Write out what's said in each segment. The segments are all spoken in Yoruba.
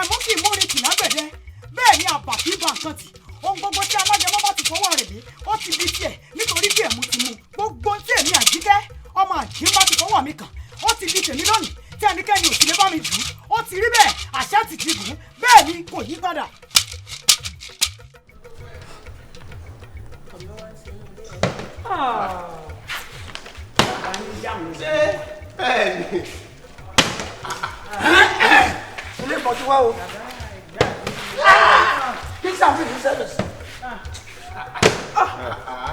àmọ́ kì í múrin tì lágbẹ̀dẹ bẹ́ẹ̀ ni àbà kì í ba nǹkan tì ohun gbogbo tí alágẹmọ bá ti fọwọ́ rẹ̀ dé ó ti di tiẹ̀ nítorí bí ẹ̀mú ti mú gbogbo tí èmi Àjíkẹ́ ọmọ Àjí bá ti fọwọ́ mi kàn ó ti di tèmi lónìí tí ẹnikẹ́ni ò sì lè bá mi dùn ó ti rí bẹ́ẹ̀ àṣẹ ti ti gùn bẹ́ẹ̀ ni kò yí padà. ṣé bẹ́ẹ̀ ni ilé ìmọ̀jú wá o kí sàfihàn ṣẹlẹ̀ sí.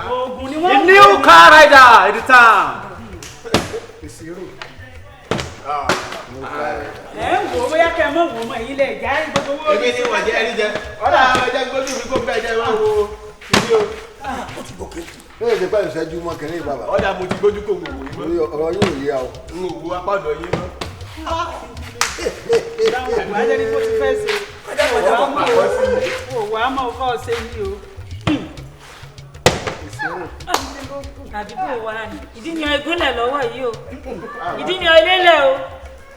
oògùn ni wọ́n. The new car rider in the town. ìṣirò. ẹ ń wò ó bóyá kẹ́ ẹ mọ̀ wò ó mọ̀ èyí lè já gbogbo owó. èmi ni wọ́n jẹ́ ẹni jẹ ọ̀dà àwọn ẹja gbójú mi kó bẹ́ẹ̀ jẹ́ wọ́n wo ìdí o. ó ti gòkè. bẹ́ẹ̀ ṣe pẹ́ ìṣẹ́jú mọ́ kẹ́lẹ́ bàbá. ọ̀dà mo ti gbójú kò wò wò yín mọ́. ọ̀rọ̀ yóò yé o. n ò wo apá ọ̀dọ̀ yín mọ́. dáhùn ẹ̀gbọ́n ajẹ́ ní kó ti fẹ́ ṣe. òwò àmọ́ ọkọ̀ ṣe yìí o. àdúgbò wa ni ìdí ni egúnlẹ̀ lọ́wọ́ yìí o ìdí ni ilélẹ̀ o.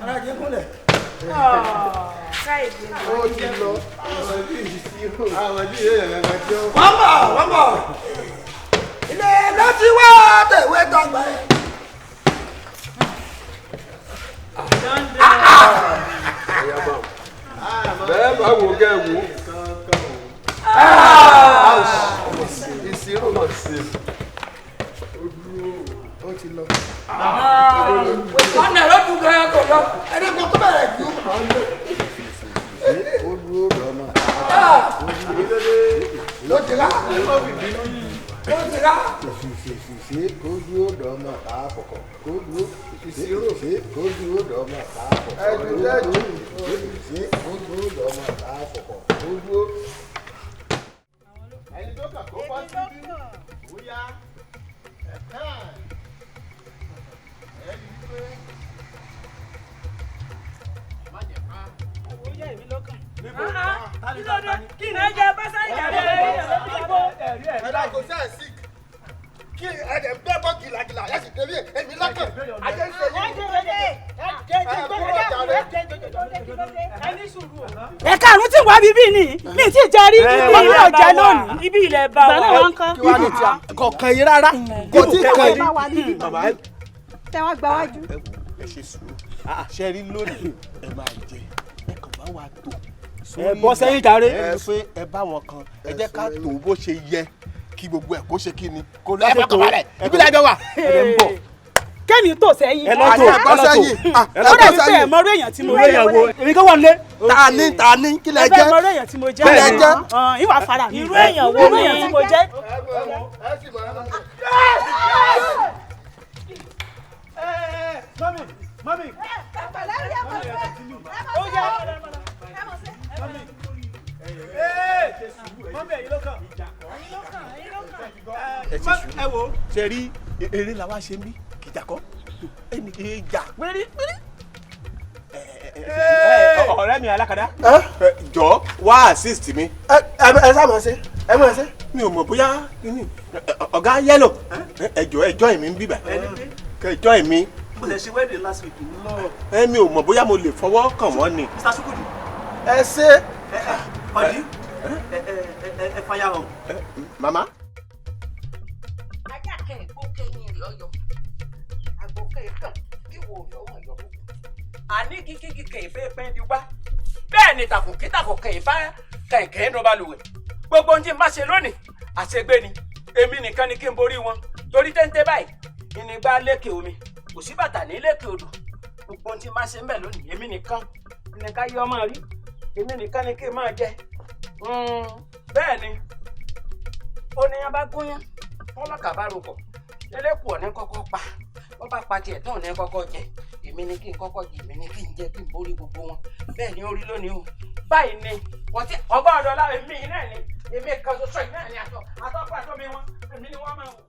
ara jẹ́ kúnlẹ̀. ó ti lọ. àwọn tí yéèyàn kankan tí ó. wọ́n bọ̀ ilé ló ti wá tẹ̀wé dọ́gba ẹ̀. bẹ́ẹ̀ bá wò kẹ́ wò. ìṣirò lọ sí i. ó ti lọ. ọ̀nà ló dùn gan kò lọ ẹni kò tó bẹ̀rẹ̀ jù. ó dúró lọ́nà. ló ti rà ó ti rà. ṣe kó dúró lọ́nà àkọ́kọ́ kó dúró ìṣirò ṣe kó dúró lọ́nà àkọ́kọ́ ẹ̀dùn lẹ́dùn ṣe kó dúró lọ́nà àkọ́kọ́ kó dúró. ẹni tó kà kó bá sí bí ó yá ẹni wípé má jẹ ká. ó yẹ èmi lọ́kàn. níbo kí ni ẹ jẹ bá sáré jáde níbo. ẹ̀dá kò sẹ́ẹ̀ sí kí ẹ̀dẹ̀ bẹ́ẹ̀ bọ́ gìlàgìlà yẹ́sì tẹ̀lé èmi lọ́kàn ajẹ́ ń ṣe yìí. ẹ karùn-ún tí wàá bíbí ni mi ti jẹ rí ibi ilé ọjà lónìí. ibi ilẹ̀ bá wa kí wàá ní tí a kọ̀ọ̀kan yìí rárá kò tí ì kàn yìí. màmá tẹ wá gba wájú. ẹ ṣe sùúrù ṣe rí lónìí ẹ máa jẹ ẹ kàn bá wa tó. ẹ bọ́ sẹ́yìn jàre. ẹ pé ẹ bá wọn kan ẹ jẹ́ ká tó bó ṣe yẹ kí gbogbo ẹ kó ṣe kí ni kó lọ ẹ fọkàn balẹ̀ ìbílẹ̀ ẹjọ́ wà. ẹ ń bọ̀. kẹ́mi tó sẹ́yìn. ẹ lọ́tò ẹ bọ́ sẹ́yìn. ó dàbí pé ẹ mọ̀rú èèyàn tí mo jẹ́. èmi kò wọ́n lé. ta ni kí lẹ ẹ jẹ́. bẹ́ẹ̀ mọ̀rú èèyàn tí mo jẹ́. Kí lẹ jẹ́? ìwà fara mi. irú èèyàn wo irú èèyàn tí mo jẹ́. Mami. ó yá. ẹ wo ṣe rí eré làwa ṣe mí kìjàkọ́ ẹnì ìjà pérépéré. ọ̀rẹ́ mi alákàdá jọ wá assist mi. ẹ sá máa ṣe ẹ máa ṣe. mi ò mọ̀ bóyá ọ̀gá yẹ́lò ẹjọ́ ẹ̀mí ń bíbà ẹjọ́ ẹ̀mí. Mo ṣe wedding last week. mi ò mọ̀ bóyá mo lè fọwọ́ kàn wọ́n ni. Mr. Sukudu. ẹ ṣe. Ọ̀dí. Ẹ fire hàn. Màmá. ajá kẹ́ ẹ̀ kó kẹ́yìn rẹ̀ ọyọ àgbò kẹ́ ẹ̀ kàn kí wo ọ̀yọ́ ọ̀yọ́. àní kíkíkì kẹ́ ẹ̀ fẹ́ pẹ́ di wá bẹ́ẹ̀ ni tàkùnkítàkùn kẹ́ ẹ̀ bá kẹ̀kẹ́ ń rọba lùwẹ̀ gbogbo ohun tí n bá ṣe lónìí àṣegbé ni èmi nìkan ni kí n borí wọn torí téńté báyìí ìnigbá lékè omi kò sí bàtà ní lékè odò gbogbo ohun tí n bá ṣe ń bẹ̀ lónìí èmi nìkan nìkan yọ ọmọ rí èmi nìkan ni kí n máa jẹ bẹ́ẹ̀ ni oníyan bá gúnyán wọn lọ́kà bá rúkọ lẹ́lẹ́kù ọ̀ní kọ́kọ́ pa wọ́n bá pa tiẹ̀ tán ọ̀ní kọ́kọ́ jẹ èmi ni kí n kọ́kọ́ jẹ èmi ni kí n jẹ kí n borí gbogbo wọn bẹ́ẹ̀ ni ó rí lónìí o báyìí ni wọ́n ti ọgbọ́n ọ̀dọ́ lára èmi yìí náà ni èmi kan ṣoṣo yìí náà ni àtọ́pọ̀ àtọ́mi wọn èmi ni wọ́n máa wò.